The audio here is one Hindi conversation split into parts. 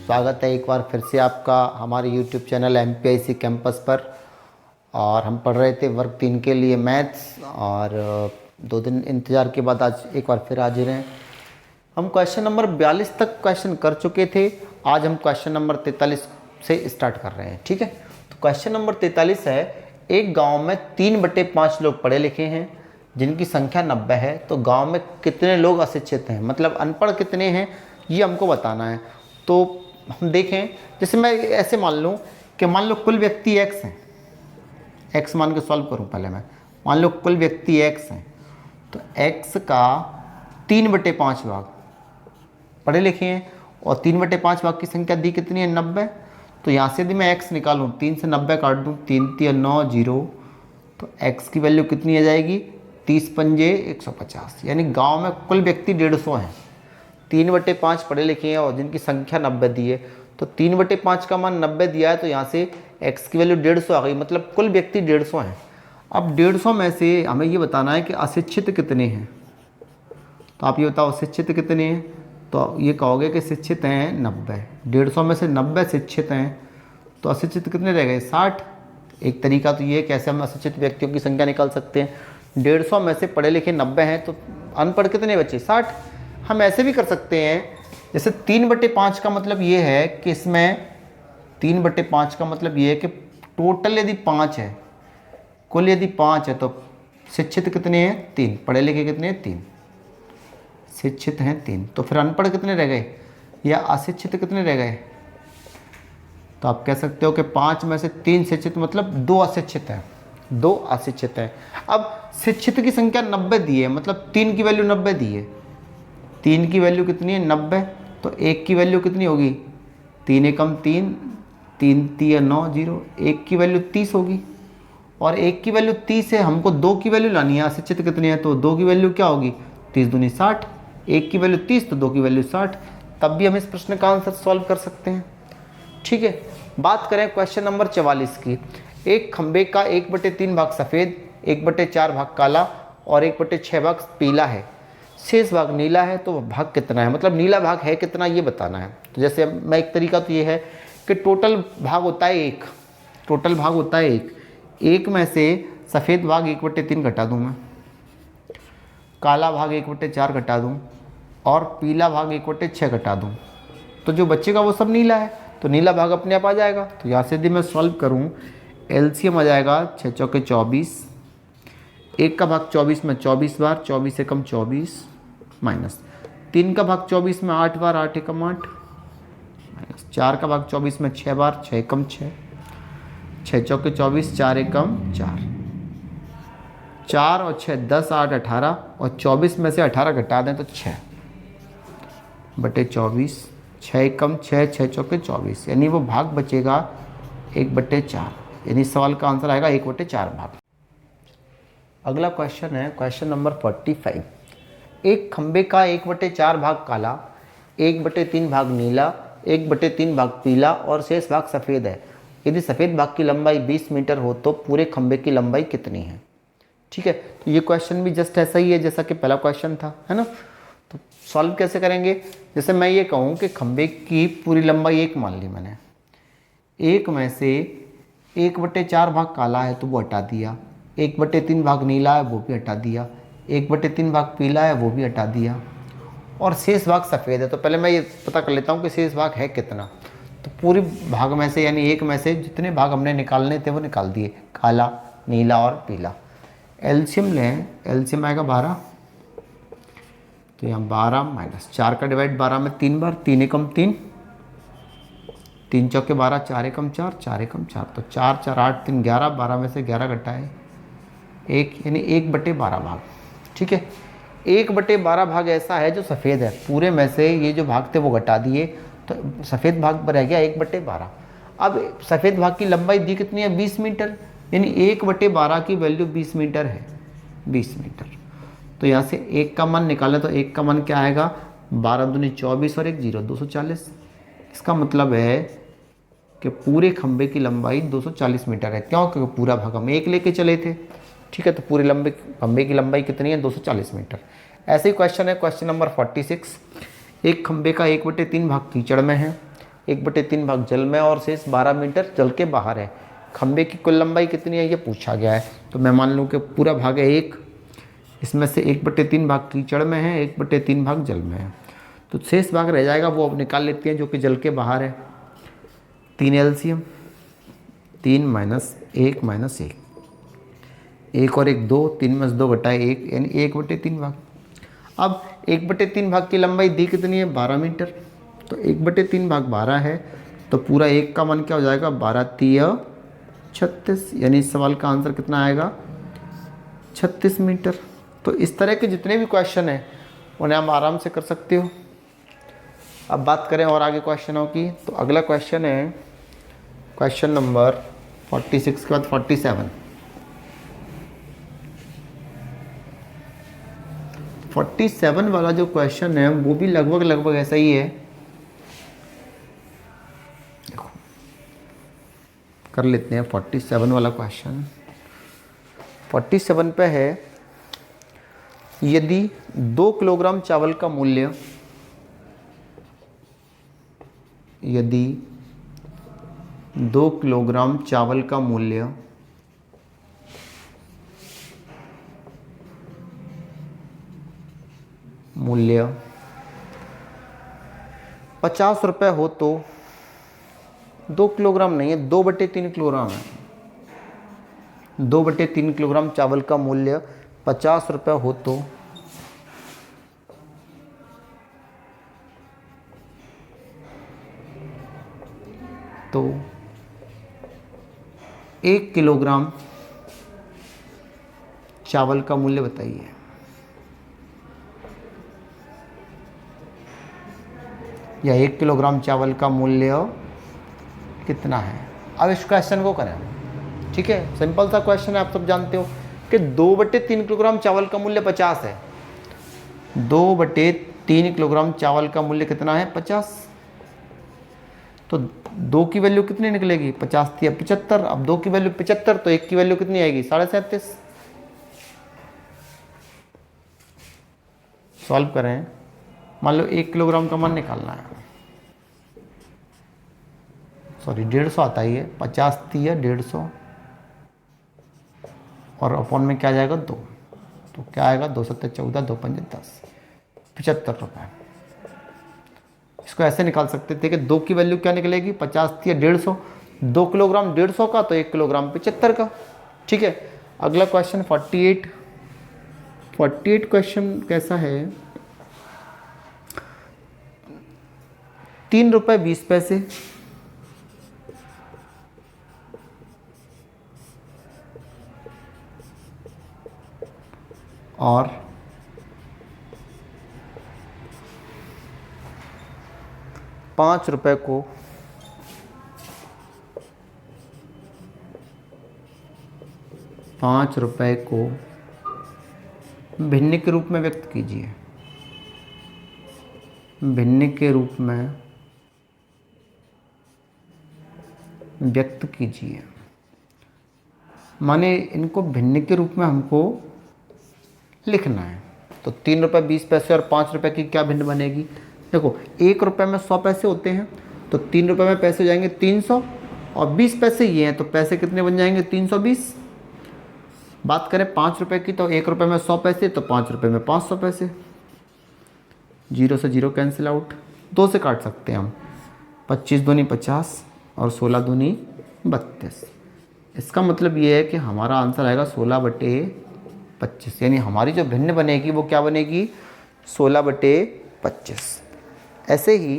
स्वागत है एक बार फिर से आपका हमारे यूट्यूब चैनल MPIC कैंपस पर। और हम पढ़ रहे थे वर्ग 3 के लिए मैथ्स, और 2 दिन इंतज़ार के बाद आज एक बार फिर हाजिर हैं। हम क्वेश्चन नंबर 42 तक क्वेश्चन कर चुके थे। आज हम क्वेश्चन नंबर 43 से स्टार्ट कर रहे हैं। ठीक है, तो क्वेश्चन नंबर 43 है, एक गांव में 3/5 लोग पढ़े लिखे हैं जिनकी संख्या 90 है, तो गांव में कितने लोग अशिक्षित हैं, मतलब अनपढ़ कितने हैं, ये हमको बताना है। तो हम देखें, जैसे मैं ऐसे मान लूँ कि मान लो कुल व्यक्ति x हैं, x मान के सॉल्व करूँ पहले मैं। मान लो कुल व्यक्ति x हैं, तो x का 3/5 भाग पढ़े लिखे हैं, और 3/5 भाग की संख्या दी कितनी है, 90। तो यहाँ से यदि मैं x निकालूँ, 3 से 90 काट दूँ, 3 3 9 0, तो x की वैल्यू कितनी आ जाएगी, 30 पंजे 150। यानी गांव में कुल व्यक्ति 150 हैं, 3/5 पढ़े लिखे हैं और जिनकी संख्या 90 दी है। तो 3/5 का मान 90 दिया है, तो यहाँ से x की वैल्यू 150 आ गई, मतलब कुल व्यक्ति 150 हैं। अब 150 में से हमें ये बताना है कि अशिक्षित कितने हैं। तो आप ये बताओ अशिक्षित कितने हैं, तो ये कहोगे कि शिक्षित हैं 90। 150 में से 90 शिक्षित हैं, तो अशिक्षित कितने रह गए, 60। एक तरीका तो ये है कैसे हम अशिक्षित व्यक्तियों की संख्या निकाल सकते हैं। 150 में से पढ़े लिखे 90 हैं, तो अनपढ़ कितने बचे, 60। हम ऐसे भी कर सकते हैं, जैसे 3/5 का मतलब ये है कि इसमें 3/5 का मतलब ये है कि टोटल यदि 5 है, कुल यदि 5 है, तो शिक्षित कितने हैं, 3। पढ़े लिखे कितने हैं, 3। शिक्षित हैं 3, तो फिर अनपढ़ कितने रह गए या अशिक्षित कितने रह गए। तो आप कह सकते हो कि 5 में से 3 शिक्षित, मतलब 2 अशिक्षित हैं, 2 अशिक्षित हैं। अब शिक्षित की संख्या 90 दी है, मतलब 3 की वैल्यू 90 दी है। 3 की वैल्यू कितनी है, 90। तो 1 की वैल्यू कितनी होगी, 3 एकम 3, 3 3 9 0, 1 की वैल्यू 30 होगी। और 1 की वैल्यू 30 है, हमको 2 की वैल्यू लानी है, अशिक्षित कितने हैं, तो 2 की वैल्यू क्या होगी, 30 दूनी 60। 1 की वैल्यू 30 तो 2 की वैल्यू 60। तब भी हम इस प्रश्न का आंसर सॉल्व कर सकते हैं। ठीक है, बात करें क्वेश्चन नंबर 44 की। एक खंबे का 1/3 भाग सफ़ेद, 1/4 भाग काला और 1/6 भाग पीला है, शेष भाग नीला है, तो भाग कितना है, मतलब नीला भाग है कितना, ये बताना है। तो जैसे मैं एक तरीका तो ये है कि टोटल भाग होता है 1, टोटल भाग होता है 1 में से सफ़ेद भाग 1/3 घटा दूँ मैं, काला भाग 1/4 घटा दूँ और पीला भाग 1/6 घटा दूँ, तो जो बचेगा वो सब नीला है, तो नीला भाग अपने आप आ जाएगा। तो यहाँ से यदि मैं सॉल्व करूँ, एलसीएम आ जाएगा 6 चौके 24, 1 का भाग 24 में 24 बार, 24 एकम 24, माइनस 3 का भाग 24 में 8 बार, 8 एकम 8, माइनस 4 का भाग 24 में 6 बार, 6 एकम 6, 6 चौके 24, 4 एकम 4, 4 और 6 10 8 18, और 24 में से 18 घटा दें तो 6/24, 6 एकम 6, 6 चौके 24, यानी वो भाग बचेगा 1/4, यानी सवाल का आंसर आएगा 1/4 भाग। अगला क्वेश्चन है क्वेश्चन नंबर 45। एक खंबे का 1/4 भाग काला, 1/3 भाग नीला, 1/3 भाग पीला और शेष भाग सफ़ेद है। यदि सफ़ेद भाग की लंबाई 20 मीटर हो तो पूरे खंबे की लंबाई कितनी है। ठीक है, तो ये क्वेश्चन भी जस्ट ऐसा ही है जैसा कि पहला क्वेश्चन था, है ना। तो सॉल्व कैसे करेंगे, जैसे मैं ये कहूँ कि खंबे की पूरी लंबाई 1 मान ली मैंने, 1 में से 1/4 भाग काला है तो वो हटा दिया, 1/3 भाग नीला है वो भी हटा दिया, 1/3 भाग पीला है वो भी हटा दिया, और शेष भाग सफ़ेद है। तो पहले मैं ये पता कर लेता हूँ कि शेष भाग है कितना। तो पूरी भाग में से यानी 1 में से जितने भाग हमने निकालने थे वो निकाल दिए, काला, नीला और पीला। एलसीएम लें, एलसीएम आएगा 12, तो यहाँ 12 माइनस 4 का डिवाइड 12 में 3 बार, 3 एकम 3, 3 चौके 12, 4 एकम 4, 4 एकम 4, तो 4 4 8 3 11, 12 में से 11 घटाए 1, यानी 1/12 भाग। ठीक है, 1/12 भाग ऐसा है जो सफ़ेद है, पूरे में से ये जो भाग थे वो घटा दिए, तो सफ़ेद भाग पर रह गया 1/12। अब सफ़ेद भाग की लंबाई दी कितनी है, 20 मीटर, यानी 1/12 की वैल्यू 20 मीटर है, 20 मीटर। तो यहाँ से 1 का मान निकालें, तो 1 का मान क्या आएगा, 12 दूनी 24 और 1 0, 240। इसका मतलब है कि पूरे खंबे की लंबाई 240 मीटर है, क्यों, क्योंकि पूरा भाग हम 1 लेके चले थे। ठीक है, तो पूरे खंबे की लंबाई कितनी है, 240 मीटर। ऐसे ही क्वेश्चन है क्वेश्चन नंबर 46। एक खंबे का 1/3 भाग कीचड़ में है, 1/3 भाग जल में और शेष 12 मीटर जल के बाहर है। खंबे की कुल लंबाई कितनी है ये पूछा गया है। तो मैं मान लूँ कि पूरा भाग है 1, इसमें से 1/3 भाग कीचड़ में है, 1/3 भाग जल में है। तो शेष भाग रह जाएगा वो अब निकाल लेते हैं जो कि जल के बाहर है। 3 एलसीएम, 3 - 1 - 1, 1 और 1 2, 3 में से 2 घटाए 1 यानी 1/3 भाग। अब 1/3 भाग की लंबाई दी कितनी है 12 मीटर, तो 1/3 भाग 12 है, तो पूरा 1 का मान क्या हो जाएगा 12 तिया 36, यानी इस सवाल का आंसर कितना आएगा 36 मीटर। तो इस तरह के जितने भी क्वेश्चन हैं उन्हें हम आराम से कर सकते हो। अब बात करें और आगे क्वेश्चनों की, तो अगला क्वेश्चन है क्वेश्चन नंबर 46 के बाद 47। 47 वाला जो क्वेश्चन है वो भी लगभग ऐसा ही है। देखो कर लेते हैं 47 वाला क्वेश्चन। 47 पे है, यदि 2 किलोग्राम चावल का मूल्य, यदि 2 किलोग्राम चावल का मूल्य मूल्य 50 रुपये हो तो 2 किलोग्राम नहीं है 2/3 किलोग्राम है। 2/3 किलोग्राम चावल का मूल्य 50 रुपये हो तो 1 किलोग्राम चावल का मूल्य बताइए। या 1 किलोग्राम चावल का मूल्य कितना है। अब इस क्वेश्चन को करें, ठीक है, सिंपल सा क्वेश्चन है, आप सब जानते हो कि 2/3 किलोग्राम चावल का मूल्य 50 है। 2/3 किलोग्राम चावल का मूल्य कितना है 50, तो 2 की वैल्यू कितनी निकलेगी 50 थी अब 75, अब 2 की वैल्यू 75, तो 1 की वैल्यू कितनी आएगी 37.5। सॉल्व करें, मान लो 1 किलोग्राम का मान निकालना है, सॉरी 150 आता ही है, 50 थी है 150 और अपॉन में क्या जाएगा 2, तो क्या आएगा 2 7 14 2 5 10, 75 रुपये। इसको ऐसे निकाल सकते थे कि 2 की वैल्यू क्या निकलेगी 50 थी 150, 2 किलोग्राम 150 का, तो 1 किलोग्राम 75 का। ठीक है, अगला क्वेश्चन 48। 48 क्वेश्चन कैसा है, 3 रुपये 20 पैसे और 5 रुपये को 5 रुपये को भिन्न के रूप में व्यक्त कीजिए। भिन्न के रूप में व्यक्त कीजिए, माने इनको भिन्न के रूप में हमको लिखना है। तो 3 रुपये 20 पैसे और 5 रुपये की क्या भिन्न बनेगी, देखो 1 रुपये में 100 पैसे होते हैं, तो 3 रुपये में पैसे हो जाएंगे 300 और 20 पैसे ये हैं, तो पैसे कितने बन जाएंगे 320। बात करें 5 रुपये की, तो 1 रुपये में 100 पैसे, तो 5 रुपये में 500 पैसे। 0 से 0 कैंसिल आउट, 2 से काट सकते हैं हम, 25 दूनी 50 और 16 दूनी 32। इसका मतलब ये है कि हमारा आंसर आएगा 16/25, यानी हमारी जो भिन्न बनेगी वो क्या बनेगी 16/25। ऐसे ही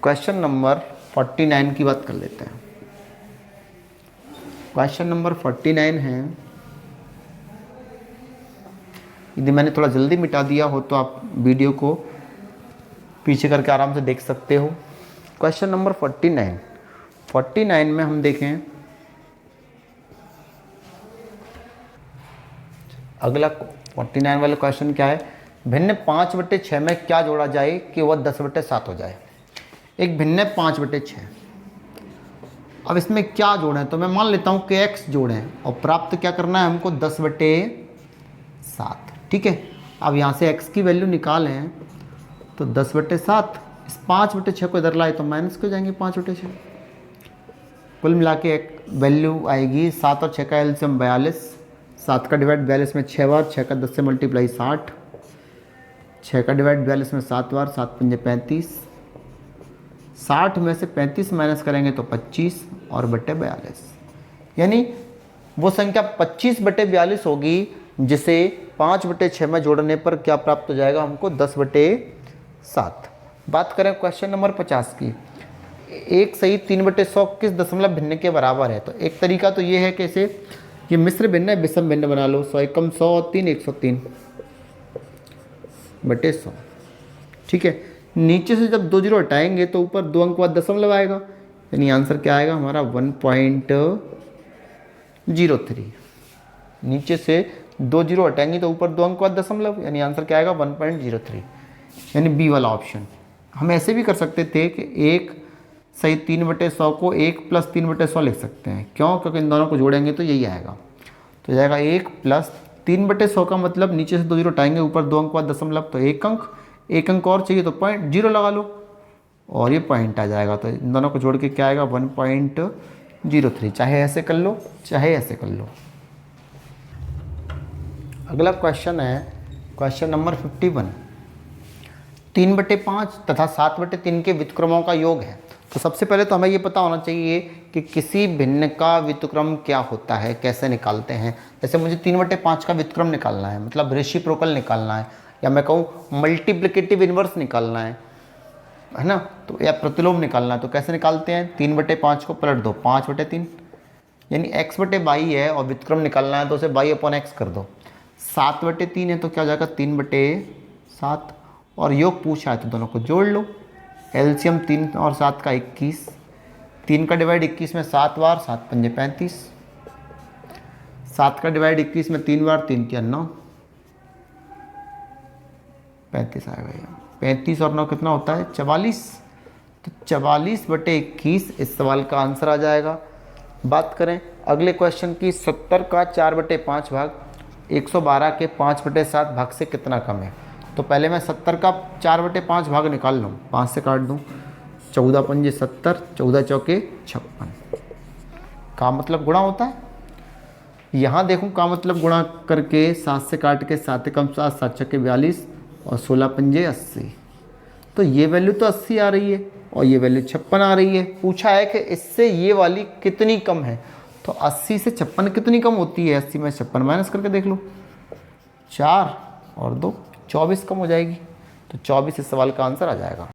क्वेश्चन नंबर 49 की बात कर लेते हैं। क्वेश्चन नंबर 49 है, यदि मैंने थोड़ा जल्दी मिटा दिया हो तो आप वीडियो को पीछे करके आराम से देख सकते हो। क्वेश्चन नंबर 49 में हम देखें, अगला 49 वाला क्वेश्चन क्या है, भिन्न 5/6 में क्या जोड़ा जाए कि वह 10/7 हो जाए। एक भिन्न 5/6, अब इसमें क्या जोड़ें, तो मैं मान लेता हूँ कि x जोड़ें और प्राप्त क्या करना है हमको 10/7। ठीक है, अब यहाँ से x की वैल्यू निकालें तो 10/7, इस 5/6 को इधर लाए तो माइनस क्यों जाएंगे 5/6। कुल मिला के एक वैल्यू आएगी 7 और 6 का एलसीएम 42, 7 का डिवाइड 42 में 6 बार, 6 का 10 से मल्टीप्लाई 60, 6 का डिवाइड 42 में 7 बार, 7 पंजे 35, 60 में से 35 माइनस करेंगे तो 25 और बटे 42, यानी वो संख्या 25/42 होगी जिसे 5/6 में जोड़ने पर क्या प्राप्त हो जाएगा हमको 10/7। बात करें क्वेश्चन नंबर 50 की, एक सही 3/100 किस दशमलव भिन्न के बराबर है। तो एक तरीका तो ये है कैसे, ये मिश्र भिन्न है, विषम भिन्न बना लो, 100 एकम 100 और 3 103/100। ठीक है, नीचे से जब 2 जीरो हटाएंगे तो ऊपर 2 अंक बाद दशमलव आएगा, यानी आंसर क्या आएगा हमारा 1.03। नीचे से 2 जीरो हटाएंगे तो ऊपर 2 अंक बाद दशमलव, यानी आंसर क्या आएगा 1.03, यानी बी वाला ऑप्शन। हम ऐसे भी कर सकते थे कि एक सही 3/100 को 1 + 3/100 लिख सकते हैं। क्यों? क्योंकि इन दोनों को जोड़ेंगे तो यही आएगा, तो जाएगा 1 + 3/100 का मतलब नीचे से 2 जीरो हटाएंगे ऊपर 2 अंक बाद दशमलव, तो 1 अंक और चाहिए तो 0.0 लगा लो और ये पॉइंट आ जाएगा। तो इन दोनों को जोड़ के क्या आएगा 1.03। चाहे ऐसे कर लो चाहे ऐसे कर लो। अगला क्वेश्चन है क्वेश्चन नंबर 51, 3/5 तथा 7/3 के व्युत्क्रमों का योग है। तो सबसे पहले तो हमें ये पता होना चाहिए कि किसी भिन्न का व्युत्क्रम क्या होता है, कैसे निकालते हैं। जैसे मुझे 3/5 का व्युत्क्रम निकालना है, मतलब रेसिप्रोकल निकालना है, या मैं कहूँ मल्टीप्लिकेटिव इन्वर्स निकालना है ना, तो या प्रतिलोम निकालना है। तो कैसे निकालते हैं, 3/5 को पलट दो 5/3, यानी x/y है और व्युत्क्रम निकालना है तो उसे y/x कर दो। 7/3 है तो क्या हो जाएगा 3/7, और योग पूछा है तो दोनों को जोड़ लो। एलसीएम 3 और 7 का 21, 3 का डिवाइड 21 में 7 बार, 7 पंजे 35, 7 का डिवाइड 21 में 3 बार, 3 3 9, 35 आएगा ये। 35 और 9 कितना होता है 44, तो 44/21 इस सवाल का आंसर आ जाएगा। बात करें अगले क्वेश्चन की, 70 का 4/5 भाग 112 के 5/7 भाग से कितना कम है। तो पहले मैं 70 का 4/5 भाग निकाल लूँ, 5 से काट दूँ, 14 पंजे 70, 14 चौके 56। का मतलब गुणा होता है, यहाँ देखूँ का मतलब गुणा करके 7 से काट के 7 एकम 7, 7 छक्के 42 और 16 पंजे 80। तो ये वैल्यू तो 80 आ रही है और ये वैल्यू 56 आ रही है। पूछा है कि इससे ये वाली कितनी कम है, तो 80 से 56 कितनी कम होती है। 80 में 56 माइनस करके देख लो, 4 और 2 24 कम हो जाएगी। तो 24 इस सवाल का आंसर आ जाएगा।